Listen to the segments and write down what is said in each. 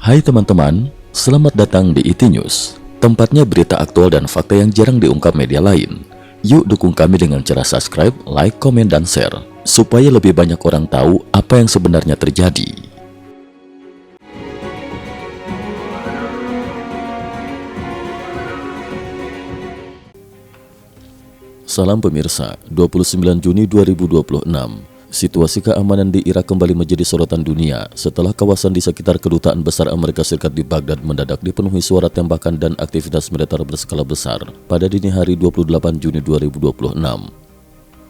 Hai teman-teman, selamat datang di IT News, tempatnya berita aktual dan fakta yang jarang diungkap media lain. Yuk dukung kami dengan cara subscribe, like, komen, dan share, supaya lebih banyak orang tahu apa yang sebenarnya terjadi. Salam pemirsa, 29 Juni 2026. Situasi keamanan di Irak kembali menjadi sorotan dunia setelah kawasan di sekitar kedutaan besar Amerika Serikat di Baghdad mendadak dipenuhi suara tembakan dan aktivitas militer berskala besar pada dini hari 28 Juni 2026.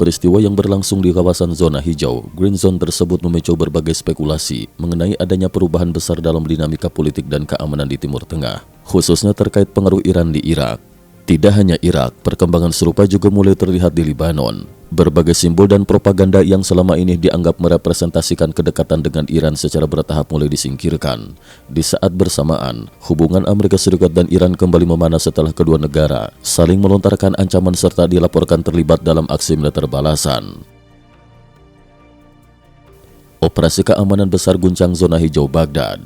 Peristiwa yang berlangsung di kawasan zona hijau, Green Zone tersebut memicu berbagai spekulasi mengenai adanya perubahan besar dalam dinamika politik dan keamanan di Timur Tengah, khususnya terkait pengaruh Iran di Irak. Tidak hanya Irak, perkembangan serupa juga mulai terlihat di Lebanon. Berbagai simbol dan propaganda yang selama ini dianggap merepresentasikan kedekatan dengan Iran secara bertahap mulai disingkirkan. Di saat bersamaan, hubungan Amerika Serikat dan Iran kembali memanas setelah kedua negara saling melontarkan ancaman serta dilaporkan terlibat dalam aksi militer balasan. Operasi keamanan besar guncang zona hijau Baghdad.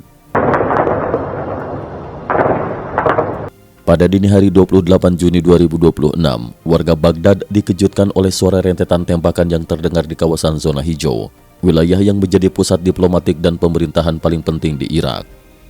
Pada dini hari 28 Juni 2026, warga Baghdad dikejutkan oleh suara rentetan tembakan yang terdengar di kawasan zona hijau, wilayah yang menjadi pusat diplomatik dan pemerintahan paling penting di Irak.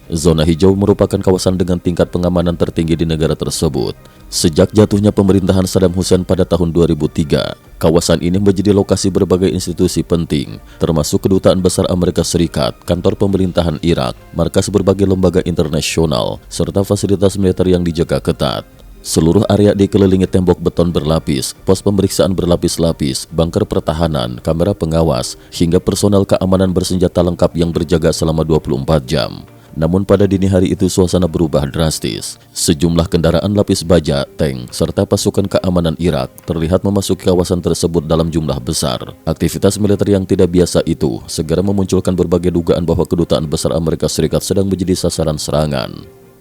Zona hijau merupakan kawasan dengan tingkat pengamanan tertinggi di negara tersebut. Sejak jatuhnya pemerintahan Saddam Hussein pada tahun 2003, kawasan ini menjadi lokasi berbagai institusi penting, termasuk Kedutaan Besar Amerika Serikat, kantor pemerintahan Irak, markas berbagai lembaga internasional, serta fasilitas militer yang dijaga ketat. Seluruh area dikelilingi tembok beton berlapis, pos pemeriksaan berlapis-lapis, bunker pertahanan, kamera pengawas, hingga personel keamanan bersenjata lengkap yang berjaga selama 24 jam. Namun pada dini hari itu suasana berubah drastis. Sejumlah kendaraan lapis baja, tank, serta pasukan keamanan Irak terlihat memasuki kawasan tersebut dalam jumlah besar. Aktivitas militer yang tidak biasa itu segera memunculkan berbagai dugaan bahwa Kedutaan Besar Amerika Serikat sedang menjadi sasaran serangan.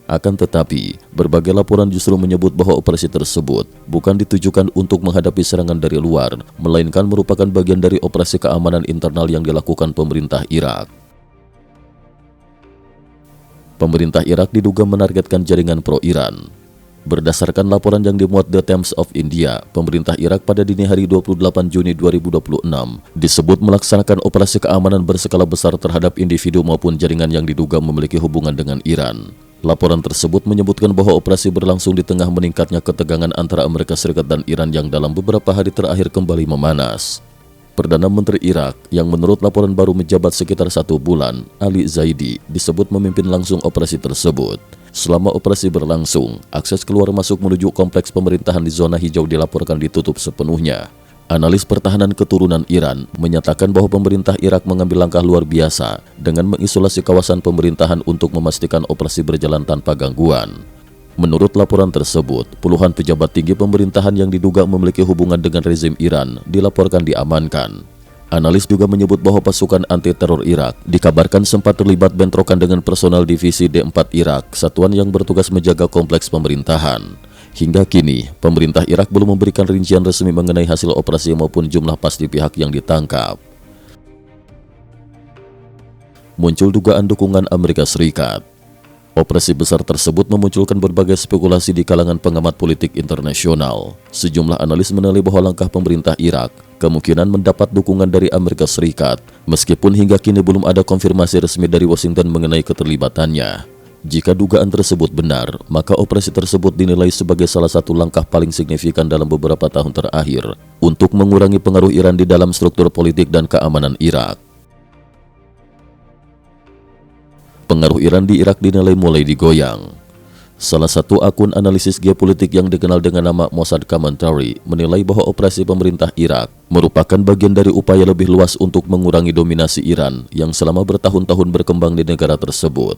Akan tetapi, berbagai laporan justru menyebut bahwa operasi tersebut bukan ditujukan untuk menghadapi serangan dari luar, melainkan merupakan bagian dari operasi keamanan internal yang dilakukan pemerintah Irak. Pemerintah Irak diduga menargetkan jaringan pro-Iran. Berdasarkan laporan yang dimuat The Times of India, pemerintah Irak pada dini hari 28 Juni 2026 disebut melaksanakan operasi keamanan berskala besar terhadap individu maupun jaringan yang diduga memiliki hubungan dengan Iran. Laporan tersebut menyebutkan bahwa operasi berlangsung di tengah meningkatnya ketegangan antara Amerika Serikat dan Iran yang dalam beberapa hari terakhir kembali memanas. Perdana Menteri Irak, yang menurut laporan baru menjabat sekitar 1 bulan, Ali Zaidi, disebut memimpin langsung operasi tersebut. Selama operasi berlangsung, akses keluar masuk menuju kompleks pemerintahan di zona hijau dilaporkan ditutup sepenuhnya. Analis pertahanan keturunan Iran menyatakan bahwa pemerintah Irak mengambil langkah luar biasa dengan mengisolasi kawasan pemerintahan untuk memastikan operasi berjalan tanpa gangguan. Menurut laporan tersebut, puluhan pejabat tinggi pemerintahan yang diduga memiliki hubungan dengan rezim Iran dilaporkan diamankan. Analis juga menyebut bahwa pasukan anti-teror Irak dikabarkan sempat terlibat bentrokan dengan personel divisi D4 Irak, satuan yang bertugas menjaga kompleks pemerintahan. Hingga kini, pemerintah Irak belum memberikan rincian resmi mengenai hasil operasi maupun jumlah pasti pihak yang ditangkap. Muncul dugaan dukungan Amerika Serikat. Operasi besar tersebut memunculkan berbagai spekulasi di kalangan pengamat politik internasional. Sejumlah analis menilai bahwa langkah pemerintah Irak kemungkinan mendapat dukungan dari Amerika Serikat, meskipun hingga kini belum ada konfirmasi resmi dari Washington mengenai keterlibatannya. Jika dugaan tersebut benar, maka operasi tersebut dinilai sebagai salah satu langkah paling signifikan dalam beberapa tahun terakhir untuk mengurangi pengaruh Iran di dalam struktur politik dan keamanan Irak. Pengaruh Iran di Irak dinilai mulai digoyang. Salah satu akun analisis geopolitik yang dikenal dengan nama Mossad Commentary menilai bahwa operasi pemerintah Irak merupakan bagian dari upaya lebih luas untuk mengurangi dominasi Iran yang selama bertahun-tahun berkembang di negara tersebut.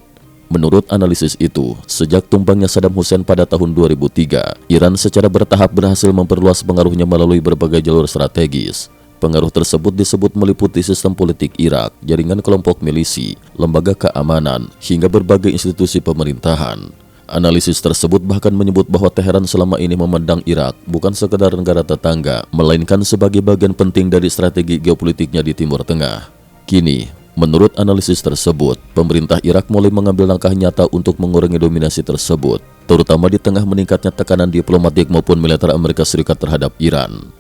Menurut analisis itu, sejak tumbangnya Saddam Hussein pada tahun 2003, Iran secara bertahap berhasil memperluas pengaruhnya melalui berbagai jalur strategis. Pengaruh tersebut disebut meliputi sistem politik Irak, jaringan kelompok milisi, lembaga keamanan, hingga berbagai institusi pemerintahan. Analisis tersebut bahkan menyebut bahwa Teheran selama ini memandang Irak bukan sekedar negara tetangga, melainkan sebagai bagian penting dari strategi geopolitiknya di Timur Tengah. Kini, Menurut analisis tersebut, pemerintah Irak mulai mengambil langkah nyata untuk mengurangi dominasi tersebut, terutama di tengah meningkatnya tekanan diplomatik maupun militer Amerika Serikat terhadap Iran.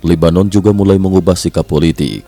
Lebanon juga mulai mengubah sikap politik.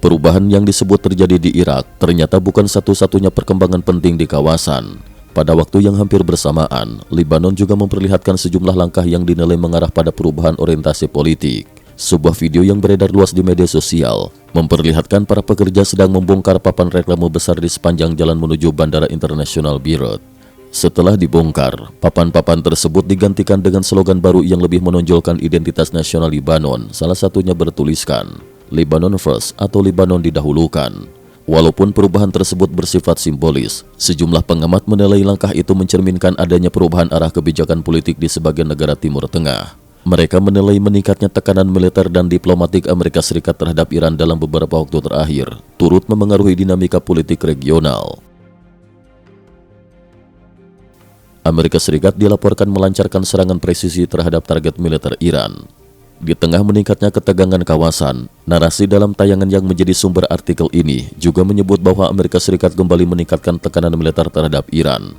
Perubahan yang disebut terjadi di Irak ternyata bukan satu-satunya perkembangan penting di kawasan. Pada waktu yang hampir bersamaan, Lebanon juga memperlihatkan sejumlah langkah yang dinilai mengarah pada perubahan orientasi politik. Sebuah video yang beredar luas di media sosial memperlihatkan para pekerja sedang membongkar papan reklame besar di sepanjang jalan menuju Bandara Internasional Beirut. Setelah dibongkar, papan-papan tersebut digantikan dengan slogan baru yang lebih menonjolkan identitas nasional Lebanon. Salah satunya bertuliskan, Lebanon First atau Lebanon didahulukan. Walaupun perubahan tersebut bersifat simbolis, sejumlah pengamat menilai langkah itu mencerminkan adanya perubahan arah kebijakan politik di sebagian negara Timur Tengah. Mereka menilai meningkatnya tekanan militer dan diplomatik Amerika Serikat terhadap Iran dalam beberapa waktu terakhir turut memengaruhi dinamika politik regional. Amerika Serikat dilaporkan melancarkan serangan presisi terhadap target militer Iran. Di tengah meningkatnya ketegangan kawasan, narasi dalam tayangan yang menjadi sumber artikel ini juga menyebut bahwa Amerika Serikat kembali meningkatkan tekanan militer terhadap Iran.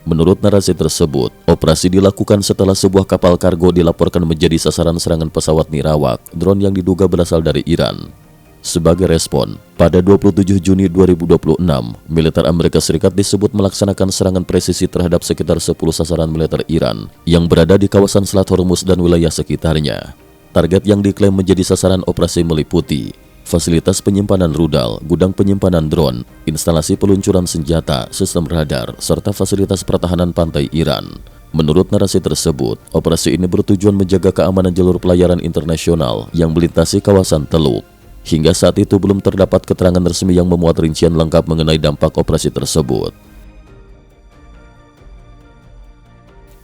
Menurut narasi tersebut, operasi dilakukan setelah sebuah kapal kargo dilaporkan menjadi sasaran serangan pesawat nirawak drone yang diduga berasal dari Iran. Sebagai respon, pada 27 Juni 2026, militer Amerika Serikat disebut melaksanakan serangan presisi terhadap sekitar 10 sasaran militer Iran yang berada di kawasan Selat Hormuz dan wilayah sekitarnya. Target yang diklaim menjadi sasaran operasi meliputi fasilitas penyimpanan rudal, gudang penyimpanan drone, instalasi peluncuran senjata, sistem radar, serta fasilitas pertahanan pantai Iran. Menurut narasi tersebut, operasi ini bertujuan menjaga keamanan jalur pelayaran internasional yang melintasi kawasan Teluk. Hingga saat itu belum terdapat keterangan resmi yang memuat rincian lengkap mengenai dampak operasi tersebut.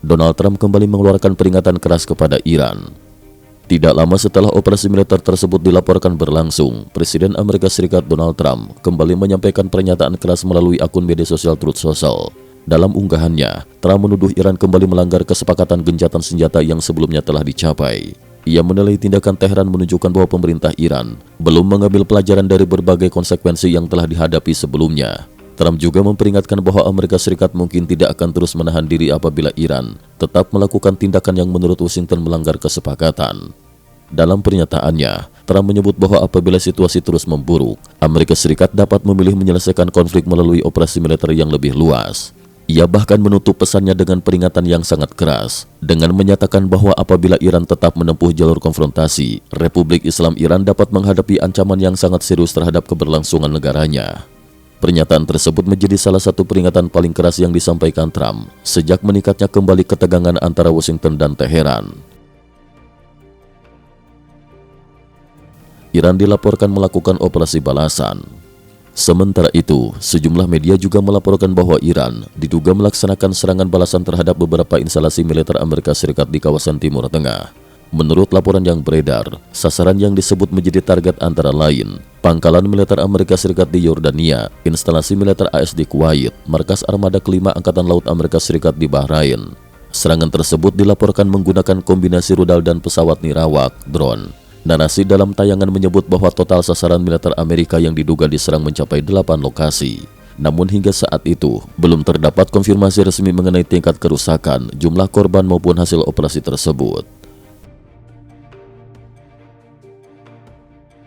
Donald Trump kembali mengeluarkan peringatan keras kepada Iran. Tidak lama setelah operasi militer tersebut dilaporkan berlangsung, Presiden Amerika Serikat Donald Trump kembali menyampaikan pernyataan keras melalui akun media sosial Truth Social. Dalam unggahannya, Trump menuduh Iran kembali melanggar kesepakatan gencatan senjata yang sebelumnya telah dicapai. Ia menilai tindakan Teheran menunjukkan bahwa pemerintah Iran belum mengambil pelajaran dari berbagai konsekuensi yang telah dihadapi sebelumnya. Trump juga memperingatkan bahwa Amerika Serikat mungkin tidak akan terus menahan diri apabila Iran tetap melakukan tindakan yang menurut Washington melanggar kesepakatan. Dalam pernyataannya, Trump menyebut bahwa apabila situasi terus memburuk, Amerika Serikat dapat memilih menyelesaikan konflik melalui operasi militer yang lebih luas. Ia bahkan menutup pesannya dengan peringatan yang sangat keras, dengan menyatakan bahwa apabila Iran tetap menempuh jalur konfrontasi, Republik Islam Iran dapat menghadapi ancaman yang sangat serius terhadap keberlangsungan negaranya. Pernyataan tersebut menjadi salah satu peringatan paling keras yang disampaikan Trump sejak meningkatnya kembali ketegangan antara Washington dan Teheran. Iran dilaporkan melakukan operasi balasan. Sementara itu, sejumlah media juga melaporkan bahwa Iran diduga melaksanakan serangan balasan terhadap beberapa instalasi militer Amerika Serikat di kawasan Timur Tengah. Menurut laporan yang beredar, sasaran yang disebut menjadi target antara lain pangkalan militer Amerika Serikat di Yordania, instalasi militer AS di Kuwait, markas armada kelima Angkatan Laut Amerika Serikat di Bahrain. Serangan tersebut dilaporkan menggunakan kombinasi rudal dan pesawat nirawak, drone. Narasi dalam tayangan menyebut bahwa total sasaran militer Amerika yang diduga diserang mencapai 8 lokasi. Namun hingga saat itu, belum terdapat konfirmasi resmi mengenai tingkat kerusakan, jumlah korban maupun hasil operasi tersebut.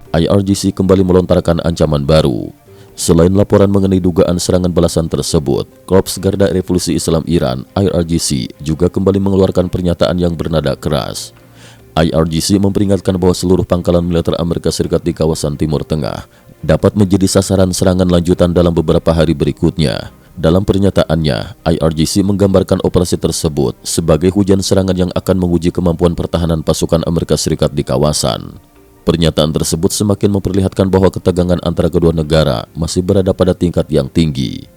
IRGC kembali melontarkan ancaman baru. Selain laporan mengenai dugaan serangan balasan tersebut, Korps Garda Revolusi Islam Iran (IRGC) juga kembali mengeluarkan pernyataan yang bernada keras. IRGC memperingatkan bahwa seluruh pangkalan militer Amerika Serikat di kawasan Timur Tengah dapat menjadi sasaran serangan lanjutan dalam beberapa hari berikutnya. Dalam pernyataannya, IRGC menggambarkan operasi tersebut sebagai hujan serangan yang akan menguji kemampuan pertahanan pasukan Amerika Serikat di kawasan. Pernyataan tersebut semakin memperlihatkan bahwa ketegangan antara kedua negara masih berada pada tingkat yang tinggi.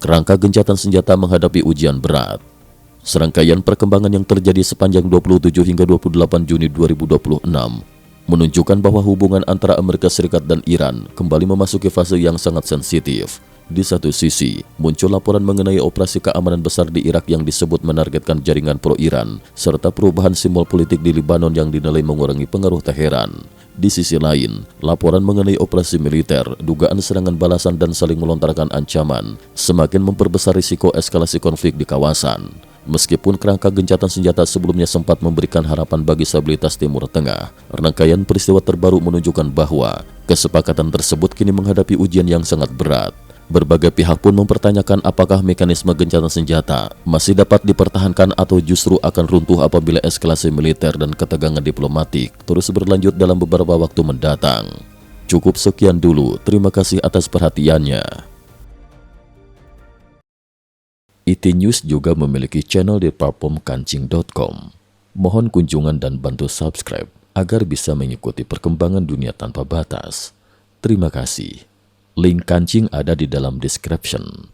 Kerangka gencatan senjata menghadapi ujian berat. Serangkaian perkembangan yang terjadi sepanjang 27 hingga 28 Juni 2026 menunjukkan bahwa hubungan antara Amerika Serikat dan Iran kembali memasuki fase yang sangat sensitif. Di satu sisi, muncul laporan mengenai operasi keamanan besar di Irak yang disebut menargetkan jaringan pro-Iran, serta perubahan simbol politik di Lebanon yang dinilai mengurangi pengaruh Teheran. Di sisi lain, laporan mengenai operasi militer, dugaan serangan balasan dan saling melontarkan ancaman, semakin memperbesar risiko eskalasi konflik di kawasan. Meskipun kerangka gencatan senjata sebelumnya sempat memberikan harapan bagi stabilitas Timur Tengah, rangkaian peristiwa terbaru menunjukkan bahwa kesepakatan tersebut kini menghadapi ujian yang sangat berat. Berbagai pihak pun mempertanyakan apakah mekanisme gencatan senjata masih dapat dipertahankan atau justru akan runtuh apabila eskalasi militer dan ketegangan diplomatik terus berlanjut dalam beberapa waktu mendatang. Cukup sekian dulu, terima kasih atas perhatiannya. IT News juga memiliki channel di platform kancing.com. Mohon kunjungan dan bantu subscribe agar bisa mengikuti perkembangan dunia tanpa batas. Terima kasih. Link kancing ada di dalam description.